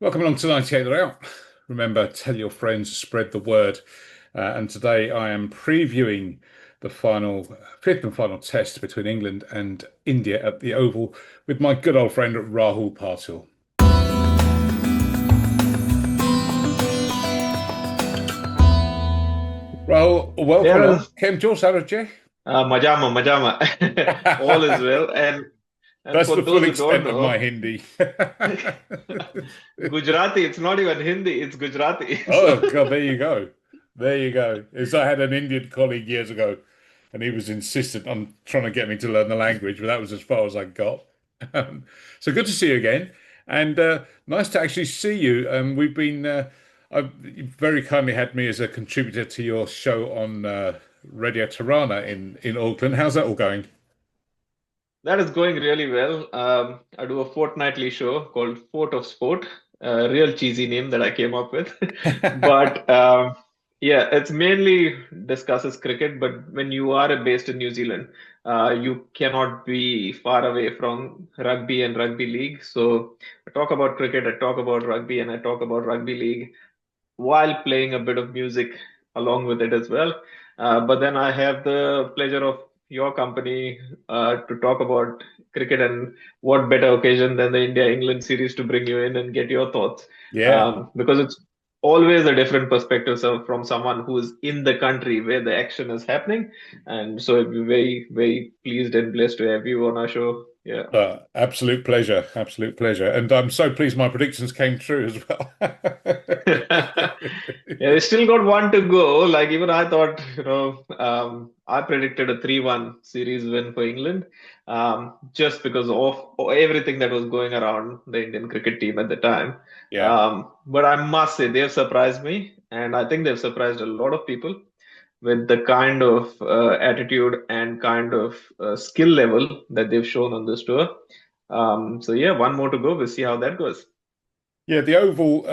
Welcome along to 98 Out. Remember, tell your friends, spread the word. And today I am previewing the fifth and final test between England and India at the Oval with my good old friend Rahul Patil. Rahul, welcome Yeah, along. Kem Jo Sarajay. Majama, Majama. All is well. And That's for the full those who don't extent of my know, Hindi. Gujarati, it's not even Hindi, it's Gujarati. Oh God, there you go. There you go. As I had an Indian colleague years ago, and he was insistent on trying to get me to learn the language, but that was as far as I got. So good to see you again, and nice to actually see you. You very kindly had me as a contributor to your show on Radio Tarana in Auckland. How's that all going? That is going really well. I do a fortnightly show called Fort of Sport, a real cheesy name that I came up with. But yeah, it's mainly discusses cricket. But when you are based in New Zealand, you cannot be far away from rugby and rugby league. So I talk about cricket, I talk about rugby, and I talk about rugby league while playing a bit of music along with it as well. But then I have the pleasure of your company to talk about cricket, and what better occasion than the India-England series to bring you in and get your thoughts, Yeah. because it's always a different perspective from someone who's in the country where the action is happening. And so I'd be very, very pleased and blessed to have you on our show. Yeah. Absolute pleasure, absolute pleasure. And I'm so pleased my predictions came true as well. Yeah, they still got one to go. Like even I thought, I predicted a 3-1 series win for England, just because of everything that was going around the Indian cricket team at the time. Yeah. But I must say they've surprised me, and I think they've surprised a lot of people with the kind of attitude and kind of skill level that they've shown on this tour. So yeah, one more to go. We'll see how that goes. Yeah, the Oval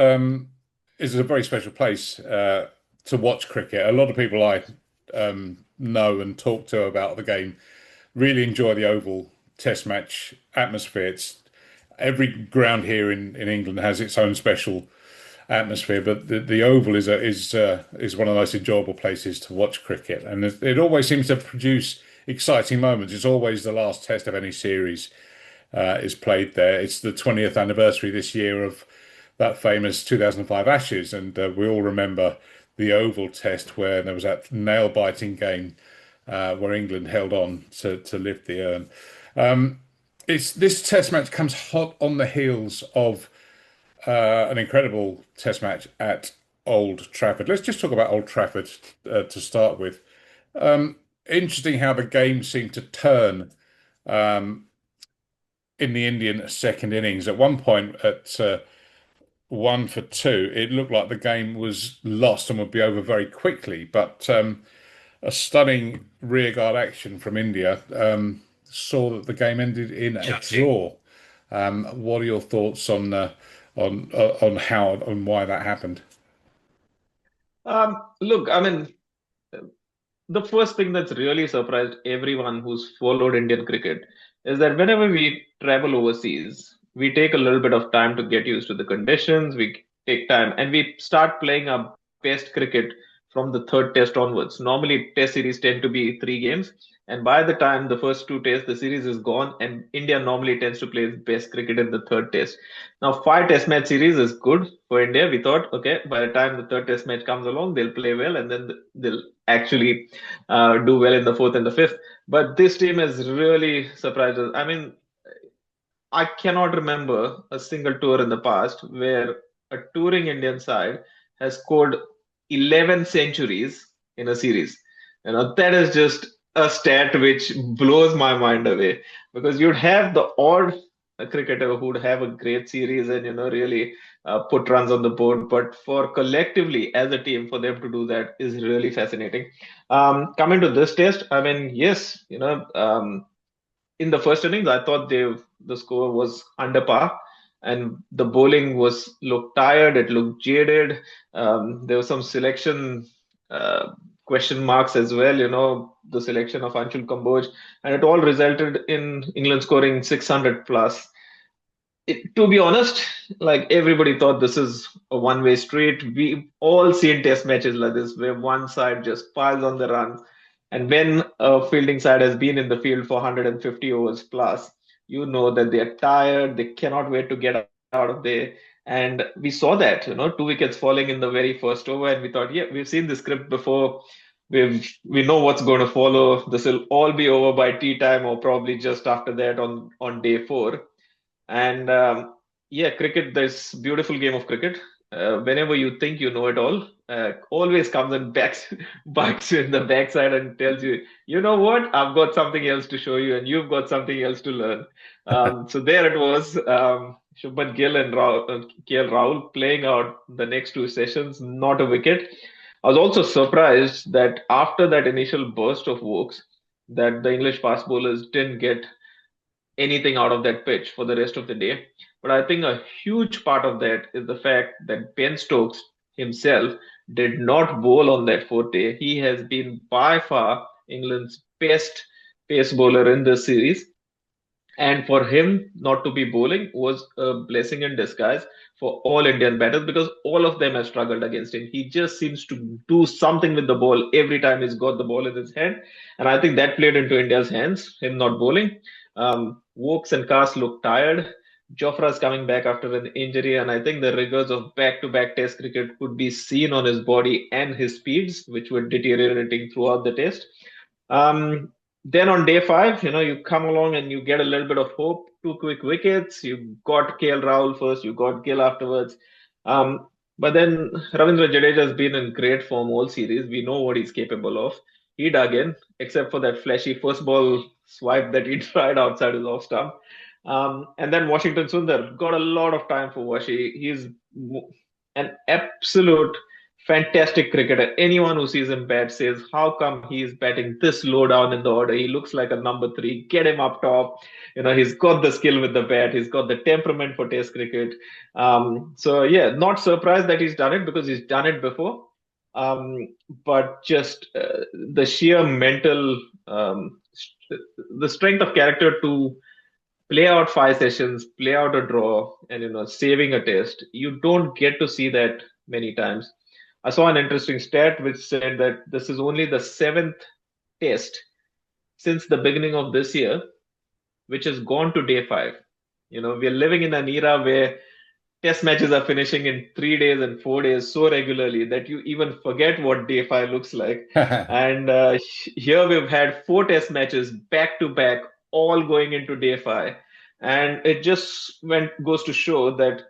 is a very special place to watch cricket. A lot of people I know and talk to about the game really enjoy the Oval Test match atmosphere. Every ground here in England has its own special atmosphere, but the Oval is one of the most enjoyable places to watch cricket, and it always seems to produce exciting moments. It's always the last test of any series is played there. It's the 20th anniversary this year of that famous 2005 Ashes, and we all remember the Oval Test where there was that nail-biting game where England held on to lift the urn. It's this Test match comes hot on the heels of an incredible Test match at Old Trafford. Let's just talk about Old Trafford to start with. Interesting how the game seemed to turn in the Indian second innings. At one point, at 1 for 2, it looked like the game was lost and would be over very quickly. But a stunning rearguard action from India saw that the game ended in a draw. What are your thoughts on how and why that happened? Look, I mean, the first thing that's really surprised everyone who's followed Indian cricket is that whenever we travel overseas, we take a little bit of time to get used to the conditions. We take time and we start playing our best cricket from the third test onwards. Normally, test series tend to be 3 games. And by the time the first 2 tests, the series is gone, and India normally tends to play its best cricket in the third test. Now, 5 test match series is good for India. We thought, okay, by the time the third test match comes along, they'll play well, and then they'll actually do well in the fourth and the fifth. But this team has really surprised us. I mean, I cannot remember a single tour in the past where a touring Indian side has scored 11 centuries in a series. That is just a stat which blows my mind away, because you'd have the odd cricketer who'd have a great series and, really put runs on the board. But for collectively as a team, for them to do that is really fascinating. Coming to this test, I mean, yes, in the first innings, I thought the score was under par, and the bowling was looked tired. It looked jaded. There was some selection question marks as well. The selection of Anshul Kamboj, and it all resulted in England scoring 600 plus. To be honest, like everybody thought this is a one-way street. We all seen test matches like this where one side just piles on the runs. And when a fielding side has been in the field for 150 overs plus, you know that they are tired, they cannot wait to get out of there. And we saw that, 2 wickets falling in the very first over, and we thought, yeah, we've seen the script before. We know what's going to follow. This will all be over by tea time or probably just after that on day four. And yeah, cricket, this beautiful game of cricket, whenever you think you know it all, always comes and backs, bites you in the backside and tells you, you know what, I've got something else to show you and you've got something else to learn. So there it was, Shubman Gill and KL Rahul playing out the next two sessions, not a wicket. I was also surprised that after that initial burst of Wokes, that the English fast bowlers didn't get anything out of that pitch for the rest of the day. But I think a huge part of that is the fact that Ben Stokes himself did not bowl on that fourth day. He has been by far England's best pace bowler in this series. And for him not to be bowling was a blessing in disguise for all Indian batters because all of them have struggled against him. He just seems to do something with the ball every time he's got the ball in his hand. And I think that played into India's hands, him not bowling. Wokes and Cast look tired. Jofra's coming back after an injury, and I think the rigors of back-to-back Test cricket could be seen on his body and his speeds, which were deteriorating throughout the Test. Then on day five, you come along and you get a little bit of hope. Two quick wickets. You got KL Rahul first. You got Gill afterwards. But then Ravindra Jadeja has been in great form all series. We know what he's capable of. He dug in, except for that flashy first ball swipe that he tried outside his off stump. And then Washington Sundar got a lot of time for Washi. He's an absolute fantastic cricketer. Anyone who sees him bat says, how come he's batting this low down in the order? He looks like a number three. Get him up top. He's got the skill with the bat. He's got the temperament for Test cricket. So yeah, not surprised that he's done it because he's done it before. But just the sheer mental, the strength of character to play out 5 sessions, play out a draw, and saving a test. You don't get to see that many times. I saw an interesting stat which said that this is only the seventh test since the beginning of this year, which has gone to day five. We're living in an era where test matches are finishing in 3 days and 4 days so regularly that you even forget what day five looks like. And here we've had 4 test matches back to back, all going into day five. And it just goes to show that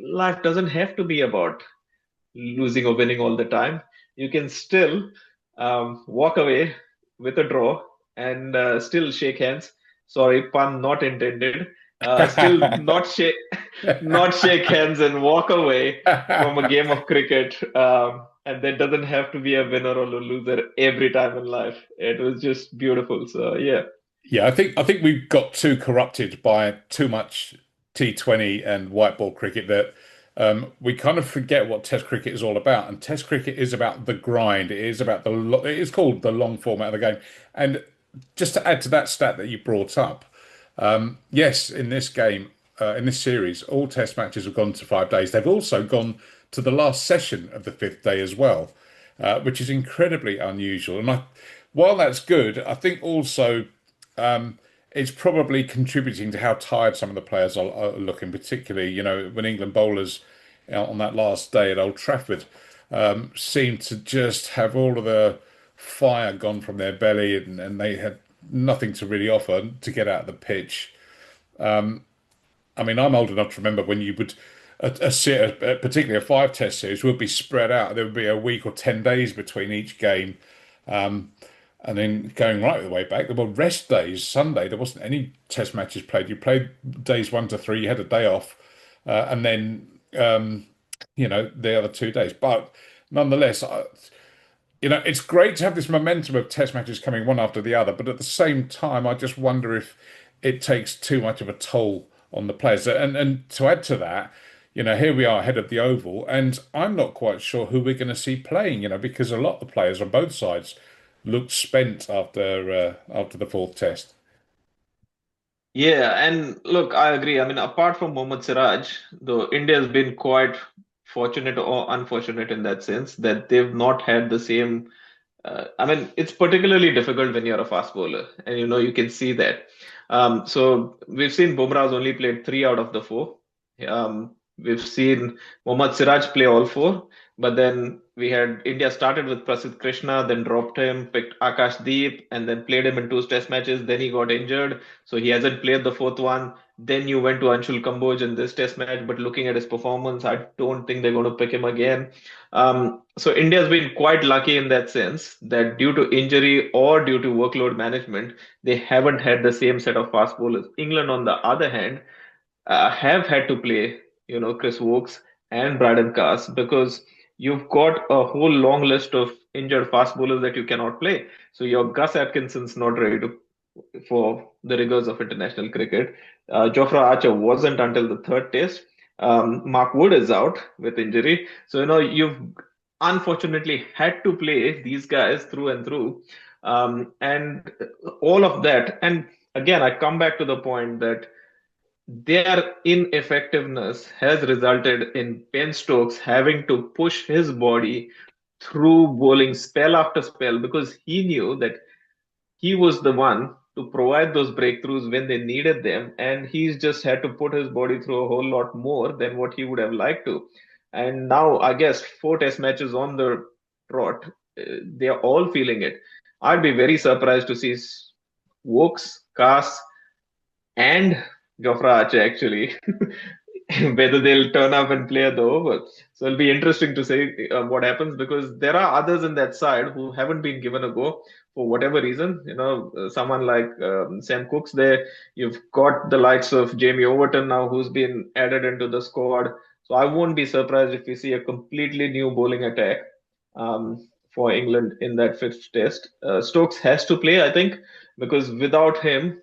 life doesn't have to be about losing or winning all the time. You can still walk away with a draw and still shake hands. Sorry, pun not intended. Still not shake hands and walk away from a game of cricket. And there doesn't have to be a winner or a loser every time in life. It was just beautiful. So yeah. Yeah, I think we've got too corrupted by too much T20 and white ball cricket that we kind of forget what Test cricket is all about. And Test cricket is about the grind. It is about it is called the long format of the game. And just to add to that stat that you brought up, yes, in this game, in this series, all Test matches have gone to 5 days. They've also gone to the last session of the fifth day as well, which is incredibly unusual. And while that's good, I think also it's probably contributing to how tired some of the players are looking, particularly, when England bowlers on that last day at Old Trafford seemed to just have all of the fire gone from their belly and they had nothing to really offer to get out of the pitch. I mean, I'm old enough to remember when you would, particularly a 5 test series, would be spread out. There would be a week or 10 days between each game. And then going right the way back, there were rest days. Sunday, there wasn't any test matches played. You played days 1 to 3, you had a day off, and then the other 2 days. But nonetheless, it's great to have this momentum of test matches coming one after the other. But at the same time, I just wonder if it takes too much of a toll on the players. And to add to that, here we are ahead of the Oval, and I'm not quite sure who we're going to see playing. Because a lot of the players on both sides looked spent after the fourth test. Yeah, and look, I agree. I mean, apart from Mohammad Siraj, though India has been quite fortunate or unfortunate in that sense that they've not had the same. I mean, it's particularly difficult when you're a fast bowler, and you can see that. So we've seen Bumrah's only played three out of the four. We've seen Mohammad Siraj play all four, but then we had India started with Prasidh Krishna, then dropped him, picked Akash Deep, and then played him in two test matches. Then he got injured, so he hasn't played the fourth one. Then you went to Anshul Kamboj in this test match, but looking at his performance, I don't think they're going to pick him again. So India's been quite lucky in that sense that due to injury or due to workload management, they haven't had the same set of fast bowlers. England, on the other hand, have had to play, Chris Wokes and Braden Cast because you've got a whole long list of injured fast bowlers that you cannot play. So your Gus Atkinson's not ready to for the rigors of international cricket. Jofra Archer wasn't until the third test. Mark Wood is out with injury. So, you've unfortunately had to play these guys through and through. And all of that. And again, I come back to the point that their ineffectiveness has resulted in Ben Stokes having to push his body through bowling spell after spell because he knew that he was the one to provide those breakthroughs when they needed them, and he's just had to put his body through a whole lot more than what he would have liked to. And now, I guess, four test matches on the trot, they're all feeling it. I'd be very surprised to see Wokes, Cass, and Jofra Archer actually, whether they'll turn up and play at the over. So it'll be interesting to see what happens because there are others in that side who haven't been given a go for whatever reason. Someone like Sam Cooks there. You've got the likes of Jamie Overton now who's been added into the squad. So I won't be surprised if we see a completely new bowling attack for England in that fifth test. Stokes has to play, I think, because without him,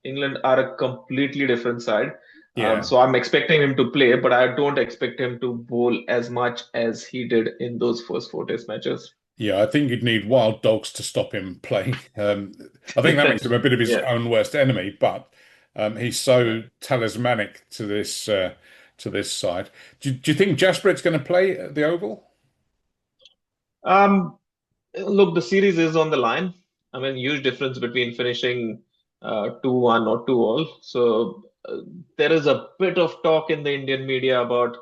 England are a completely different side. Yeah. So I'm expecting him to play, but I don't expect him to bowl as much as he did in those first four test matches. Yeah, I think you'd need wild dogs to stop him playing. I think that makes him a bit of his Yeah. own worst enemy, but he's so talismanic to this side. Do you think Jasprett's going to play at the Oval? Um, Look, the series is on the line. I mean, huge difference between finishing 2-1 or 2-all. So there is a bit of talk in the Indian media about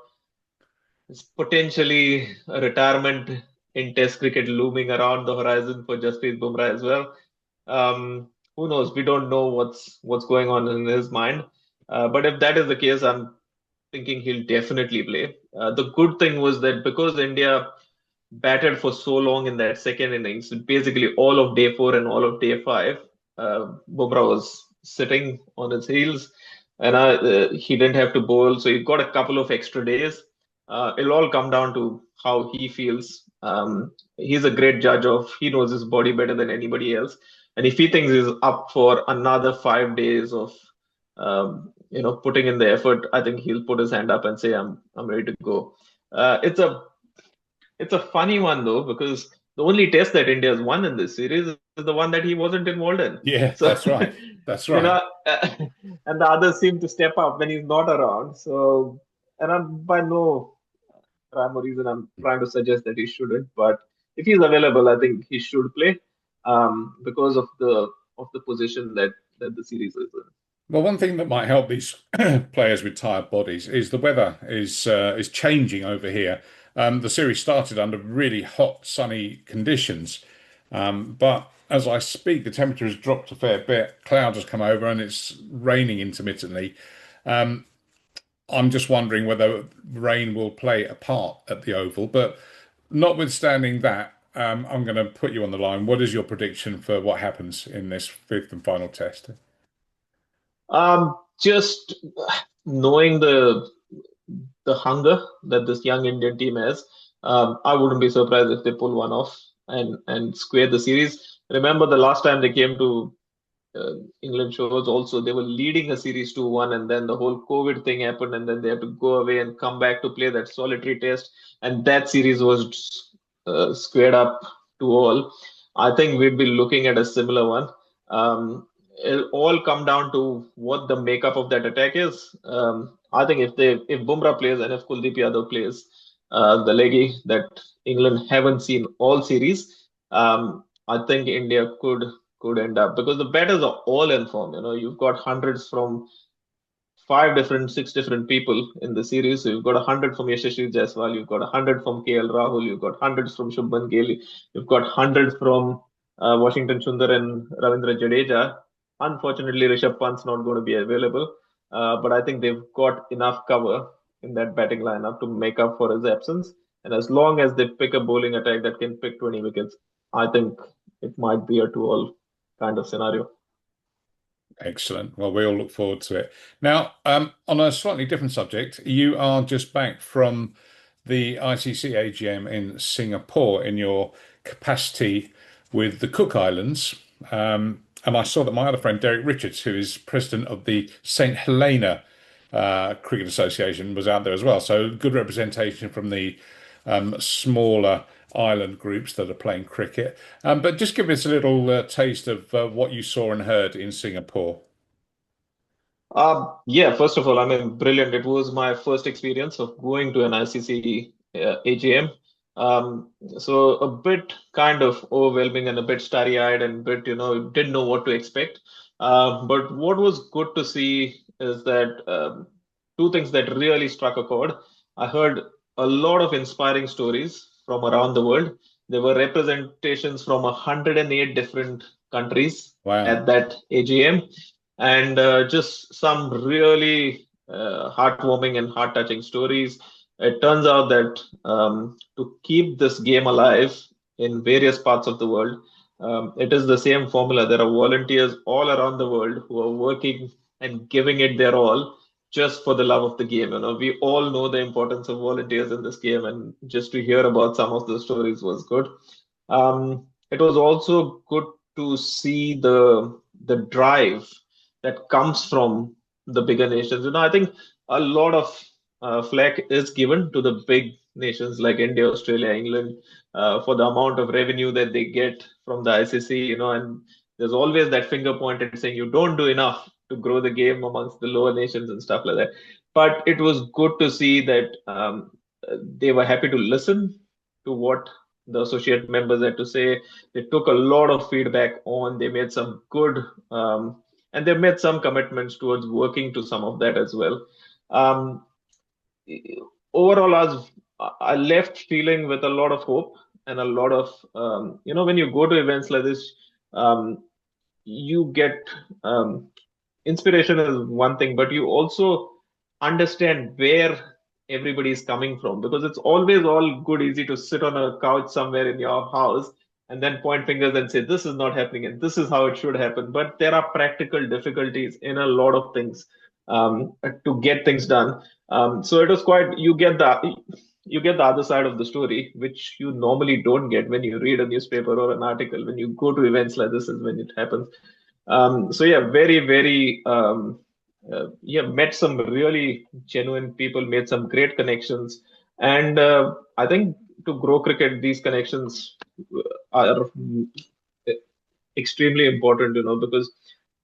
potentially a retirement in Test cricket looming around the horizon for Jasprit Bumrah as well. Who knows? We don't know what's going on in his mind. But if that is the case, I'm thinking he'll definitely play. The good thing was that because India batted for so long in that second innings, basically all of day four and all of day five, Bumrah was sitting on his heels, and he didn't have to bowl, so he got a couple of extra days. It'll all come down to how he feels. He's a great judge of. He knows his body better than anybody else, and if he thinks he's up for another 5 days of, putting in the effort, I think he'll put his hand up and say, "I'm ready to go." It's a funny one though because the only test that India has won in this series is the one that he wasn't involved in. Yeah, So that's right. That's you right. know, and the others seem to step up when he's not around. So, and I'm by no rhyme or reason I'm trying to suggest that he shouldn't, but if he's available, I think he should play because of the position that the series is in. Well, one thing that might help these players with tired bodies is the weather is changing over here. The series started under really hot, sunny conditions, but as I speak, the temperature has dropped a fair bit. Cloud has come over, and it's raining intermittently. I'm just wondering whether rain will play a part at the Oval. But notwithstanding that, I'm going to put you on the line. What is your prediction for what happens in this fifth and final test? Just knowing the hunger that this young Indian team has, I wouldn't be surprised if they pull one off and square the series. Remember the last time they came to England shores also, they were leading a series 2-1, and then the whole COVID thing happened, and then they had to go away and come back to play that solitary test, and that series was squared up to all. I think we'd be looking at a similar one. it'll all come down to what the makeup of that attack is. I think if Bumrah plays and if Kuldeep Yadav plays, the leggy that England haven't seen all series, I think India could end up, because the batters are all in form. You've got hundreds from six different people in the series. So you've got 100 from Yashasvi Jaiswal, you've got 100 from KL Rahul, you've got hundreds from Shubman Gill, you've got hundreds from Washington Sundar and Ravindra Jadeja. Unfortunately, Rishabh Pant's not going to be available, but I think they've got enough cover in that batting lineup to make up for his absence. And as long as they pick a bowling attack that can pick 20 wickets, I think it might be a 2-all kind of scenario. Excellent. Well, we all look forward to it. Now, on a slightly different subject, you are just back from the ICC AGM in Singapore in your capacity with the Cook Islands. And I saw that my other friend, Derek Richards, who is president of the St. Helena Cricket Association, was out there as well. So good representation from the smaller island groups that are playing cricket. But just give us a little taste of what you saw and heard in Singapore. Yeah, first of all, I mean, brilliant. It was my first experience of going to an ICC AGM. So a bit kind of overwhelming and a bit starry-eyed and bit, didn't know what to expect. But what was good to see is that two things that really struck a chord. I heard a lot of inspiring stories from around the world. There were representations from 108 different countries Wow. at that AGM, and just some really heartwarming and heart-touching stories. It turns out that to keep this game alive in various parts of the world, it is the same formula. There are volunteers all around the world who are working and giving it their all just for the love of the game. We all know the importance of volunteers in this game, and just to hear about some of the stories was good. It was also good to see the drive that comes from the bigger nations. I think a lot of flack is given to the big nations like India, Australia, England, for the amount of revenue that they get from the ICC, and there's always that finger pointed saying you don't do enough to grow the game amongst the lower nations and stuff like that. But it was good to see that they were happy to listen to what the associate members had to say. They took a lot of feedback on. They made some good and they made some commitments towards working to some of that as well. Overall, I left feeling with a lot of hope and a lot of, when you go to events like this, you get inspiration is one thing, but you also understand where everybody is coming from, because it's always all good, easy to sit on a couch somewhere in your house and then point fingers and say, this is not happening and this is how it should happen. But there are practical difficulties in a lot of things to get things done. So it was quite, you get the other side of the story, which you normally don't get when you read a newspaper or an article. When you go to events like this is when it happens. So yeah, very, very, met some really genuine people, made some great connections. And I think to grow cricket, these connections are extremely important, because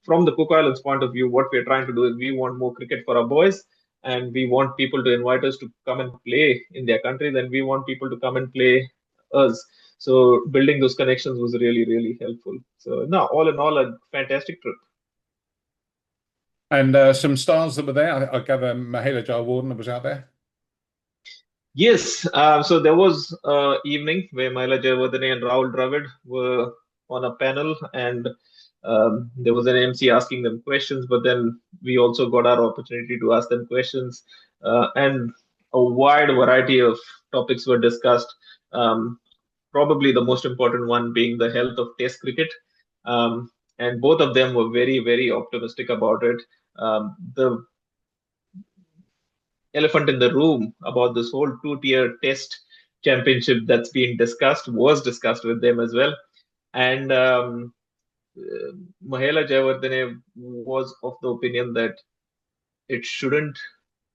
from the Cook Islands point of view, what we're trying to do is we want more cricket for our boys, and we want people to invite us to come and play in their countries, and we want people to come and play us. So building those connections was really, really helpful. So now, all in all, a fantastic trip. And some stars that were there. I gather Mahela Jayawardene was out there. Yes, so there was evening where Mahela Jayawardene and Rahul Dravid were on a panel, and there was an MC asking them questions, but then we also got our opportunity to ask them questions, and a wide variety of topics were discussed. Probably the most important one being the health of Test cricket, and both of them were very, very optimistic about it. The elephant in the room about this whole two-tier Test championship that's being discussed was discussed with them as well, and Mahela Jayawardene was of the opinion that it shouldn't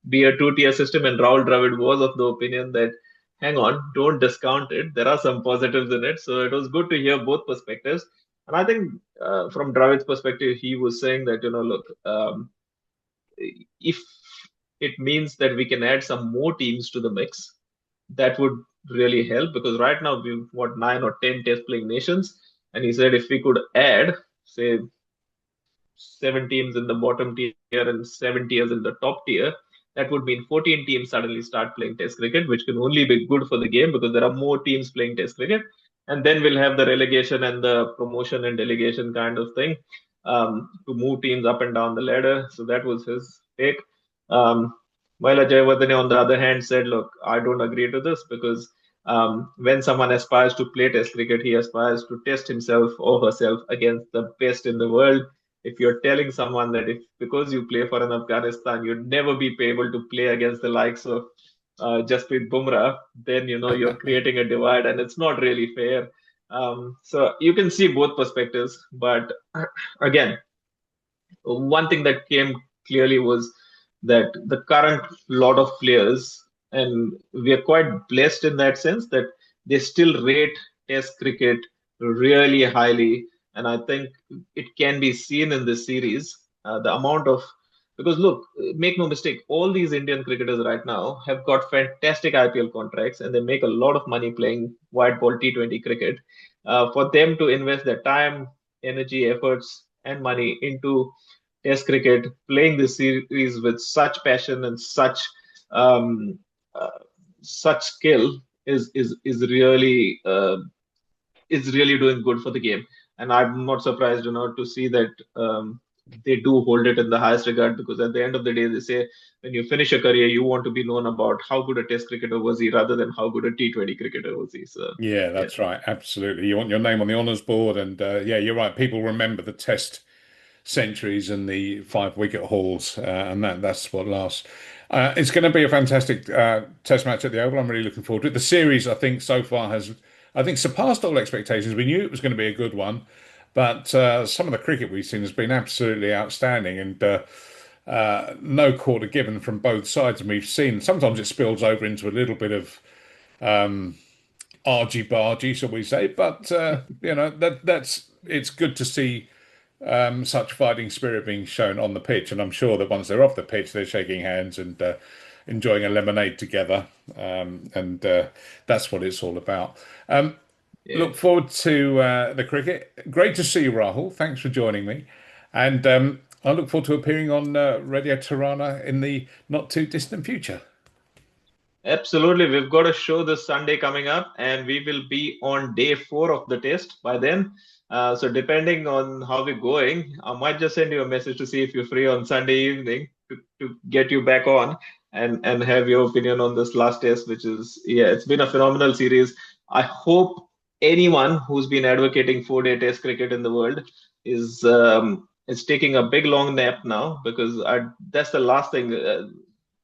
be a two-tier system, and Rahul Dravid was of the opinion that, hang on, don't discount it. There are some positives in it. So it was good to hear both perspectives. And I think from Dravid's perspective, he was saying that, look, if it means that we can add some more teams to the mix, that would really help, because right now we've got 9 or 10 test playing nations. And he said if we could add, say, 7 teams in the bottom tier and 7 tiers in the top tier, that would mean 14 teams suddenly start playing Test cricket, which can only be good for the game because there are more teams playing Test cricket. And then we'll have the relegation and the promotion and delegation kind of thing, to move teams up and down the ladder. So that was his take. Um, while Ajay on the other hand, said, look, I don't agree to this because when someone aspires to play Test cricket, he aspires to test himself or herself against the best in the world. If you're telling someone that if because you play for an Afghanistan, you'd never be able to play against the likes of Jasprit Bumrah, then you're creating a divide, and it's not really fair. So you can see both perspectives, but again, one thing that came clearly was that the current lot of players, and we are quite blessed in that sense that they still rate Test cricket really highly, and I think it can be seen in this series. The amount of Because look, make no mistake, all these Indian cricketers right now have got fantastic IPL contracts, and they make a lot of money playing white ball T20 cricket. For them to invest their time, energy, efforts, and money into Test cricket, playing this series with such passion and um, uh, such skill is really doing good for the game. And I'm not surprised, to see that they do hold it in the highest regard, because at the end of the day, they say when you finish a career, you want to be known about how good a Test cricketer was he rather than how good a T20 cricketer was he. So Yeah, yeah, that's right. Absolutely. You want your name on the honours board, and yeah, you're right. People remember the Test centuries and the 5 wicket hauls, and that's what lasts. It's going to be a fantastic Test match at the Oval. I'm really looking forward to it. The series, I think, so far has, I think, surpassed all expectations. We knew it was going to be a good one, but some of the cricket we've seen has been absolutely outstanding, and no quarter given from both sides. And we've seen sometimes it spills over into a little bit of argy bargy, shall we say? But that's it's good to see such fighting spirit being shown on the pitch, and I'm sure that once they're off the pitch, they're shaking hands and enjoying a lemonade together, and that's what it's all about. yeah. Look forward to the cricket. Great to see you, Rahul. Thanks for joining me, and I look forward to appearing on Radio Tarana in the not too distant future. Absolutely. We've got a show this Sunday coming up, and we will be on day 4 of the test by then. So, depending on how we're going, I might just send you a message to see if you're free on Sunday evening to get you back on and have your opinion on this last test, which is, yeah, it's been a phenomenal series. I hope anyone who's been advocating 4-day test cricket in the world is taking a big long nap now, because that's the last thing.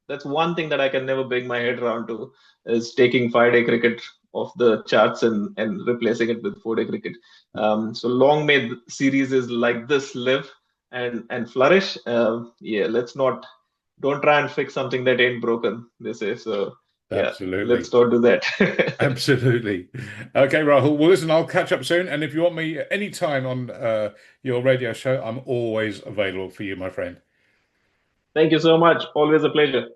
That's one thing that I can never bring my head around to, is taking 5-day cricket off the charts and replacing it with 4-day cricket. So long may series is like this live and flourish. Yeah, don't try and fix something that ain't broken, they say. So yeah, let's Absolutely. not do that. Absolutely. Okay, Rahul. Well, listen, I'll catch up soon. And if you want me anytime on your radio show, I'm always available for you, my friend. Thank you so much. Always a pleasure.